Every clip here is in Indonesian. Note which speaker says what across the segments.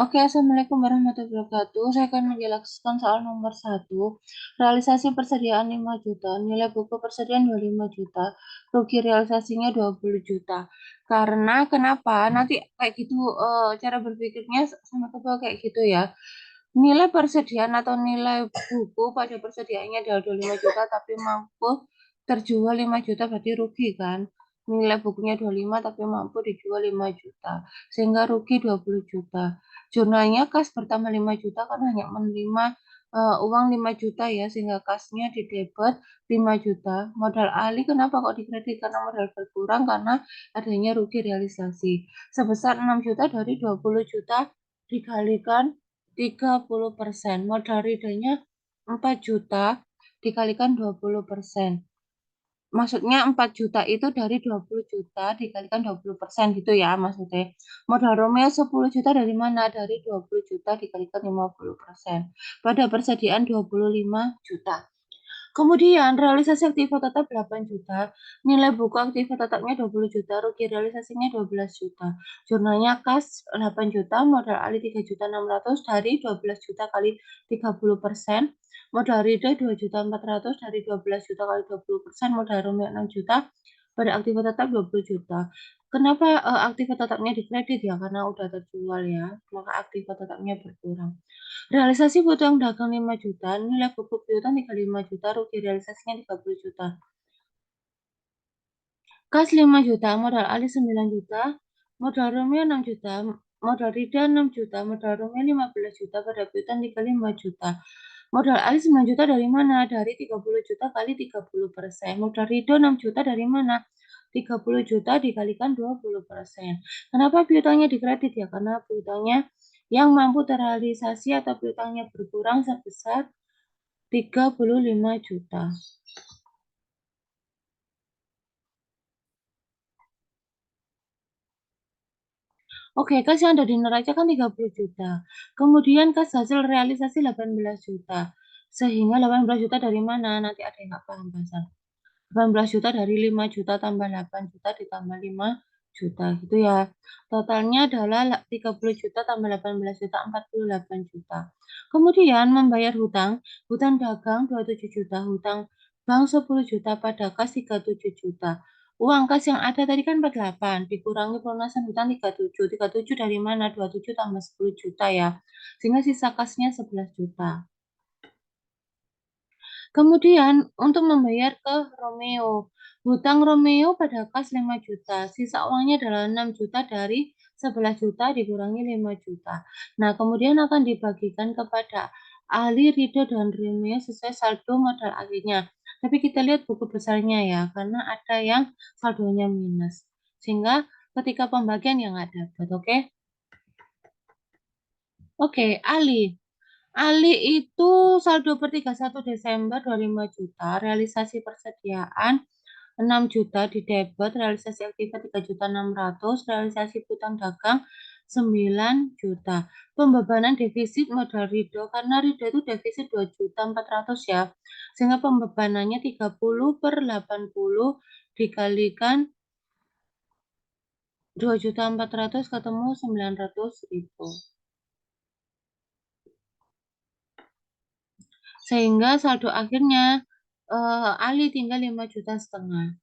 Speaker 1: Oke, Assalamualaikum warahmatullahi wabarakatuh. Saya akan menjelaskan soal nomor 1. Realisasi persediaan 5 juta, nilai buku persediaan 25 juta, rugi realisasinya 20 juta. Karena kenapa? Nanti kayak gitu cara berpikirnya sama ke bawah kayak gitu ya. Nilai persediaan atau nilai buku pada persediaannya adalah 25 juta tapi mampu terjual 5 juta berarti rugi kan? Nilai bukunya 25 tapi mampu dijual 5 juta sehingga rugi 20 juta. Jurnalnya kas bertambah 5 juta karena hanya menerima uang 5 juta ya sehingga kasnya di debit 5 juta. Modal alih kenapa kok dikredit? Karena modal berkurang karena adanya rugi realisasi. Sebesar 6 juta dari 20 juta dikalikan 30%. Modal ridanya 4 juta dikalikan 20%. Maksudnya 4 juta itu dari 20 juta dikalikan 20% gitu ya maksudnya. Modal Romeo 10 juta dari mana? Dari 20 juta dikalikan 50%. Pada persediaan 25 juta. Kemudian realisasi aktiva tetap 8 juta, nilai buku aktiva tetapnya 20 juta, rugi realisasinya 12 juta. Jurnalnya kas 8 juta, modal alih 3 juta 600 dari 12 juta kali 30%, modal reader 2 juta 400 dari 12 juta kali 20%, modal rumit 6 juta, pada aktiva tetap 20 juta. Kenapa aktiva tetapnya dikredit ya? Karena udah terjual ya, maka aktiva tetapnya berkurang. Realisasi piutang dagang 5 juta, nilai buku piutang 35 juta, rugi realisasinya 30 juta. Kas 5 juta, modal alih 9 juta, modal Romeo 6 juta, modal Rida 6 juta, modal Romeo 15 juta, pada piutang 35 juta. Modal alih 9 juta dari mana? Dari 30 juta kali 30%. Modal Rido 6 juta dari mana? 30 juta dikalikan 20%. Kenapa piutangnya dikredit ya? Karena piutangnya yang mampu terrealisasi atau piutangnya berkurang sebesar 35 juta. Oke, kas yang ada di neraca kan 30 juta. Kemudian kas hasil realisasi 18 juta. Sehingga 18 juta dari mana? Nanti ada yang nggak paham bahasa. 18 juta dari 5 juta tambah 8 juta ditambah 5 juta gitu ya. Totalnya adalah 30 juta tambah 18 juta 48 juta. Kemudian membayar hutang, hutang dagang 27 juta, hutang bank 10 juta, pada kas 37 juta. Uang kas yang ada tadi kan 48, dikurangi pelunasan hutang 37. 37 dari mana? 27 tambah 10 juta ya. Sehingga sisa kasnya 11 juta. Kemudian untuk membayar ke Romeo, hutang Romeo pada kas 5 juta, sisa uangnya adalah 6 juta dari 11 juta dikurangi 5 juta. Nah, kemudian akan dibagikan kepada Ali, Rido, dan Romeo sesuai saldo modal akhirnya. Tapi kita lihat buku besarnya ya, karena ada yang saldonya minus. Sehingga ketika pembagian yang nggak dapat, oke? Oke, Ali. Ali itu saldo per 31 Desember 25 juta, realisasi persediaan 6 juta di debit, realisasi aktiva 3 juta 600, realisasi piutang dagang 9 juta. Pembebanan defisit modal Rido, karena Rido itu defisit 2 juta 400 ya, sehingga pembebanannya 30 per 80 dikalikan 2 juta 400 ketemu 900.000. Sehingga saldo akhirnya Ali tinggal 5 juta setengah.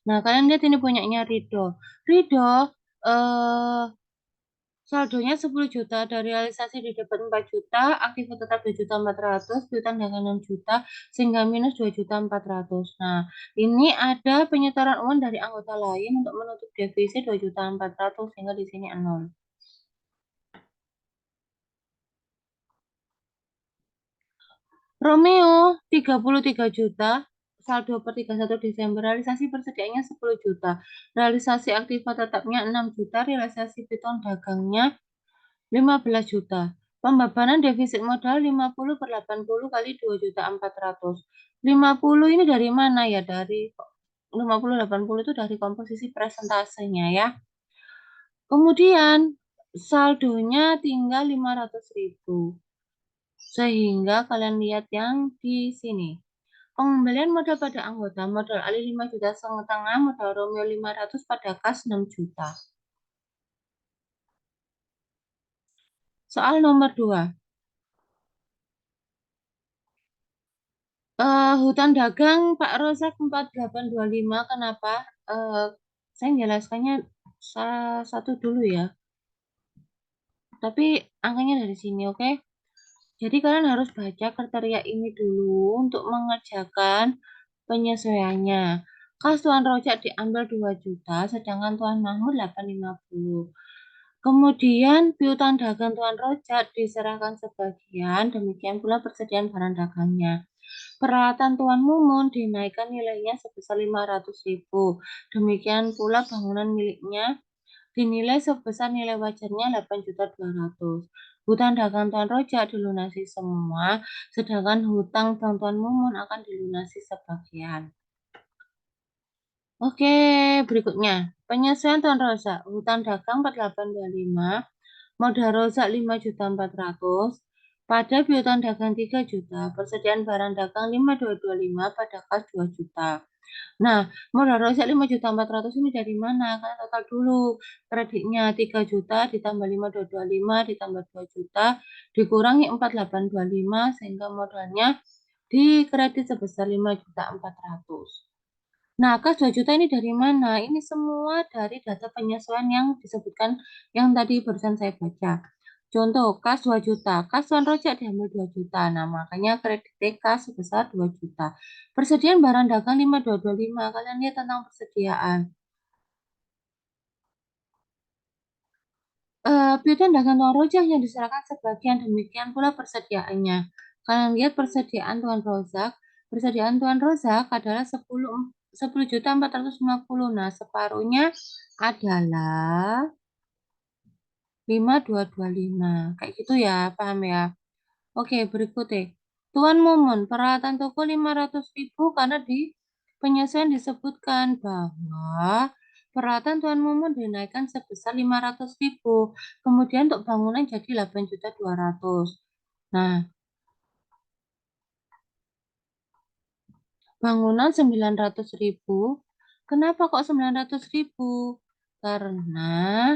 Speaker 1: Nah, kalian lihat ini punyanya Rido. Rido eh, saldonya 10 juta, dari realisasi di depan 4 juta, aktif tetap 2 juta 400, piutang dagang 6 juta, sehingga minus 2 juta 400. Nah, ini ada penyetoran uang dari anggota lain untuk menutup defisit 2 juta 400, sehingga di sini 0. Romeo 33 juta, saldo per 31 Desember, realisasi persediaannya 10 juta, realisasi aktiva tetapnya 6 juta, realisasi piutang dagangnya 15 juta. Pembebanan defisit modal 50 per 80 kali 2 juta 400. 50 ini dari mana ya? Dari 50 80 itu dari komposisi presentasenya ya. Kemudian saldonya tinggal 500.000. Sehingga kalian lihat yang di sini. Pengembalian modal pada anggota, modal alih 5 juta setengah, modal Romeo 500, pada kas 6 juta. Soal nomor 2. Hutan dagang Pak Rozak 4825. Kenapa? Eh, saya menjelaskannya satu dulu ya. Tapi angkanya dari sini, oke? Jadi kalian harus baca kriteria ini dulu untuk mengerjakan penyesuaiannya. Kas Tuan Rojak diambil 2 juta, sedangkan Tuan Mahmud 850. Kemudian piutang dagang Tuan Rojak diserahkan sebagian, demikian pula persediaan barang dagangnya. Peralatan Tuan Mumun dinaikkan nilainya sebesar 500.000. Demikian pula bangunan miliknya dinilai sebesar nilai wajarnya 8.200.000. Hutang dagang Tuan Rojak dilunasi semua, sedangkan hutang Tuan Mumun akan dilunasi sebagian. Oke, berikutnya. Penyesuaian Tuan Rozak. Hutang dagang 4825, modal rozak 5.400.000, pada piutang dagang 3 juta, persediaan barang dagang 5.225, pada kas 2 juta. Nah, modal rozak 5.400.000 ini dari mana? Kalian total dulu. Kreditnya 3 juta ditambah 5.225 ditambah 2 juta dikurangi 4.825 sehingga modalnya dikredit sebesar 5.400.000. Nah, kas 2 juta ini dari mana? Ini semua dari data penyesuaian yang disebutkan yang tadi barusan saya baca. Contoh, kas 2 juta. Kas Tuan Rojak diambil 2 juta. Nah, makanya kredit kas sebesar 2 juta. Persediaan barang dagang 5.225. Kalian lihat tentang persediaan. Piutang dagang Tuan Rojak yang diserahkan sebagian, demikian pula persediaannya. Kalian lihat persediaan Tuan Rozak. Persediaan Tuan Rozak adalah 10.450. Nah, separuhnya adalah 5.225. Kayak gitu ya, paham ya? Oke, berikut deh. Tuan Mumun, peralatan toko 500.000 karena di penyesuaian disebutkan bahwa peralatan Tuan Mumun dinaikkan sebesar 500.000. Kemudian untuk bangunan jadi 8.200.000. Nah, bangunan 900.000. Kenapa kok 900.000? Karena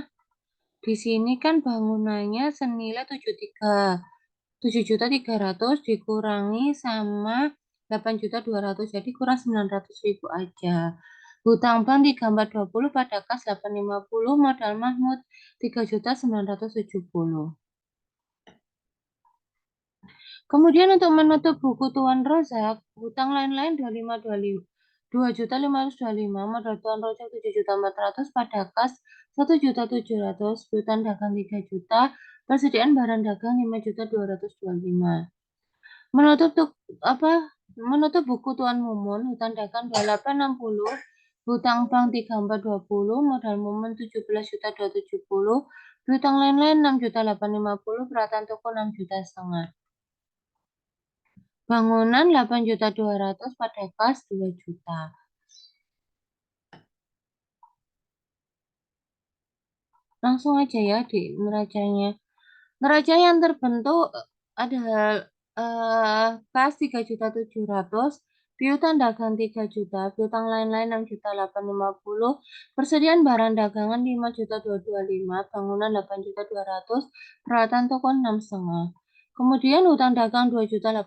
Speaker 1: di sini kan bangunannya senilai 7.300.000 dikurangi sama 8.200.000, jadi kurang 900.000 aja. Hutang bank di gambar 20 pada kas 850, modal Mahmud 3.970. Kemudian untuk menutup buku Tuan Rozak, hutang lain-lain 2525, 2.525, modal Tuan Rozak 7.400, pada kas 1.700.000, hutang dagang 3 juta, persediaan barang dagang 5.225. Menutup apa? Menutup buku Tuan Mumun, hutang dagang 2860, hutang bank 3420, modal Mumun 17.270, hutang lain-lain 6.850, peralatan toko 6,5 juta. Bangunan 8.200.000, pada kas 2 juta. Langsung aja ya di neracanya. Neraca yang terbentuk ada kas 3.700.000, piutang dagang 3 juta, piutang lain-lain 6.850, persediaan barang dagangan 5.225, bangunan 8.200, peralatan toko 6,5. Kemudian hutang dagang 2.860,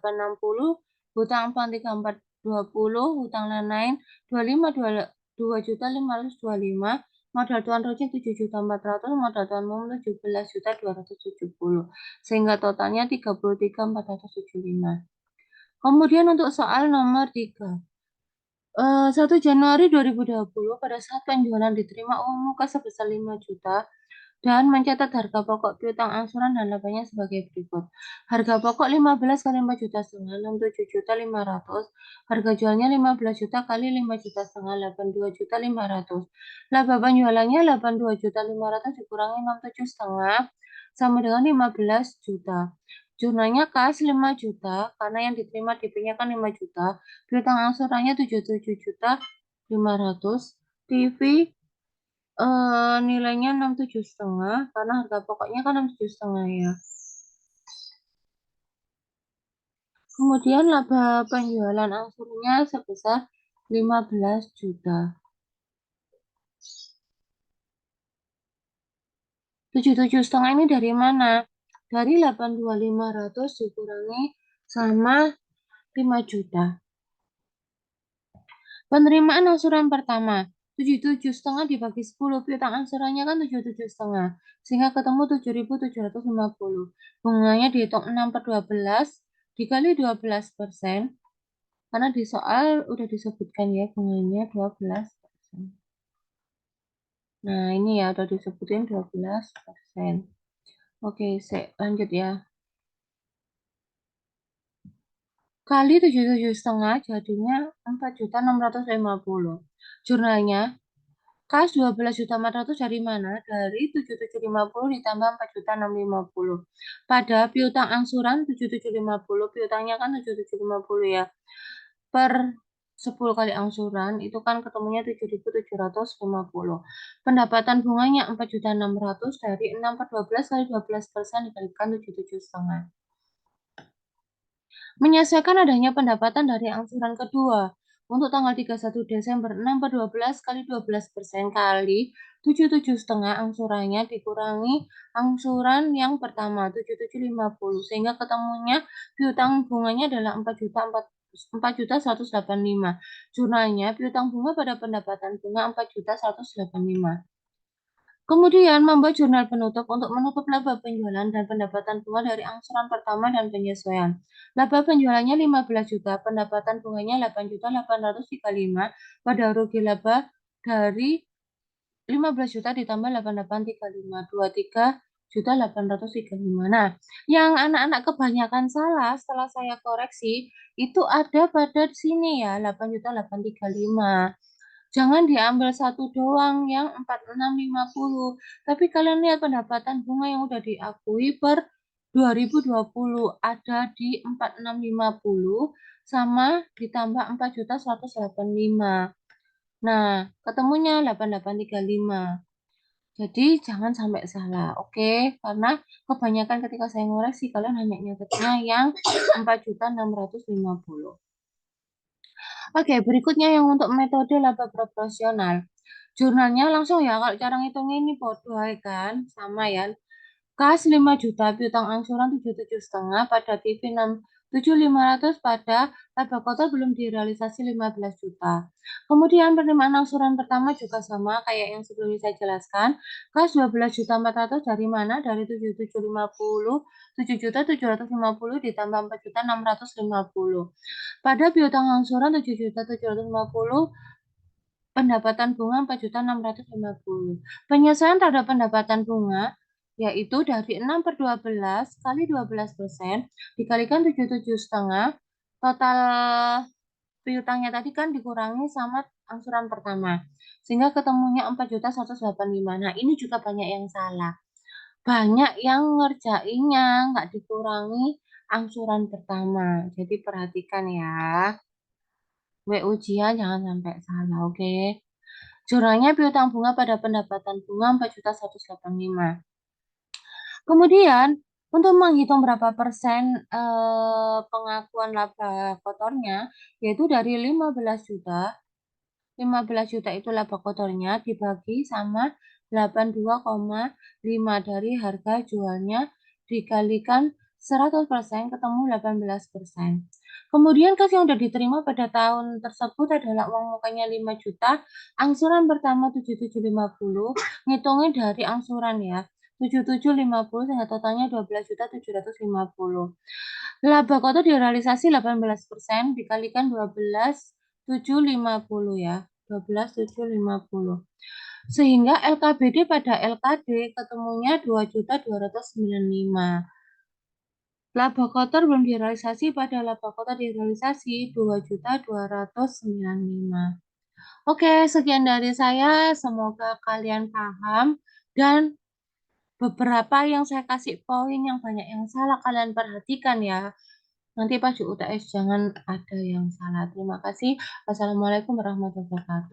Speaker 1: hutang bank 3.420, hutang lain-lain 2.525, modal Tuan Rojak 7.400, modal Tuan Mum 17.270, sehingga totalnya 33.475. Kemudian untuk soal nomor 3. 1 Januari 2020, pada saat penjualan diterima uang muka sebesar 5 juta dan mencatat harga pokok piutang angsuran dan labanya sebagai berikut. Harga pokok 15 kali 4 juta setengah, 67.500. Harga jualnya 15 juta kali 5 juta setengah, 82.500. Laba penjualannya 82.500 dikurangi 67 setengah sama dengan 15 juta. Jumlahnya kas 5 juta karena yang diterima DP-nya kan 5 juta. Piutang angsurannya 77.500. TV nilainya 67,5 karena harga pokoknya kan 67,5 ya. Kemudian laba penjualan angsurnya sebesar 15 juta. 77,5 ini dari mana? Dari 82.500 dikurangi sama 5 juta. Penerimaan angsuran pertama, 77,5 dibagi 10, piutang angsurannya kan 77,5, sehingga ketemu 7.750. Bunganya dihitung 6 per 12, dikali 12%, karena di soal udah disebutkan ya bunganya 12%. Nah ini ya udah disebutin 12%. Oke, lanjut ya. Kali 77,5 jadinya 4.650. Jurnalnya, kas 12.400 dari mana? Dari 7.750 ditambah 4.650. Pada piutang angsuran 7.750, piutangnya kan 7.750 ya. Per 10 kali angsuran itu kan ketemunya 7.750. Pendapatan bunganya 4.600 dari 6 per 12 kali 12% dikalikan 77,5. Menyesuaikan adanya pendapatan dari angsuran kedua. Untuk tanggal 31 Desember 6 per 12 kali 12% kali 77,5 angsurannya dikurangi angsuran yang pertama 7750 sehingga ketemunya piutang bunganya adalah 4.185. Jurnalnya piutang bunga pada pendapatan bunga 4.185. Kemudian membuat jurnal penutup untuk menutup laba penjualan dan pendapatan bunga dari angsuran pertama dan penyesuaian. Laba penjualannya 15 juta, pendapatan bunganya 8.835 pada rugi laba dari 15 juta ditambah 8835, 23.835. Nah, yang anak-anak kebanyakan salah setelah saya koreksi itu ada pada sini ya, 8.835. Jangan diambil satu doang yang 4650. Tapi kalian lihat pendapatan bunga yang udah diakui per 2020 ada di 4650 sama ditambah 4.185. Nah, ketemunya 8835. Jadi jangan sampai salah, oke? Karena kebanyakan ketika saya ngoreksi kalian hanya nyatetnya yang 4.650. Oke, berikutnya yang untuk metode laba proporsional. Jurnalnya langsung ya, kalau cara ngitungnya ini bodoh ya kan, sama ya. Kas 5 juta, piutang angsuran 77,5 pada TV 6.7.500 pada laba kotor belum direalisasi 15 juta. Kemudian penerimaan angsuran pertama juga sama kayak yang sebelumnya saya jelaskan. Kas 12.400 dari mana? Dari 7.750, 7.750 ditambah 4.650. Pada piutang angsuran 7.750, pendapatan bunga 4.650. Penyesuaian terhadap pendapatan bunga yaitu dari 6 per 12 kali 12% dikalikan 77,5 total piutangnya tadi kan dikurangi sama angsuran pertama sehingga ketemunya 4.185. Nah ini juga banyak yang salah, banyak yang ngerjainnya nggak dikurangi angsuran pertama, jadi perhatikan ya. Ujian jangan sampai salah, oke? Jurnalnya piutang bunga pada pendapatan bunga 4.185. Kemudian untuk menghitung berapa persen pengakuan laba kotornya, yaitu dari 15 juta. 15 juta itu laba kotornya dibagi sama 82,5 dari harga jualnya dikalikan 100% ketemu 18%. Kemudian kas yang sudah diterima pada tahun tersebut adalah uang mukanya 5 juta, angsuran pertama 7.750, ngitungnya dari angsuran ya. 7.750 sehingga totalnya 12.750. Laba kotor direalisasi 18% dikalikan 12.750 ya. 12.750. Sehingga LKBD pada LKD ketemunya 2.295. Laba kotor belum direalisasi pada laba kotor direalisasi 2.295. Oke, sekian dari saya. Semoga kalian paham dan beberapa yang saya kasih poin yang banyak yang salah kalian perhatikan ya. Nanti pas di UTS jangan ada yang salah. Terima kasih. Wassalamualaikum warahmatullahi wabarakatuh.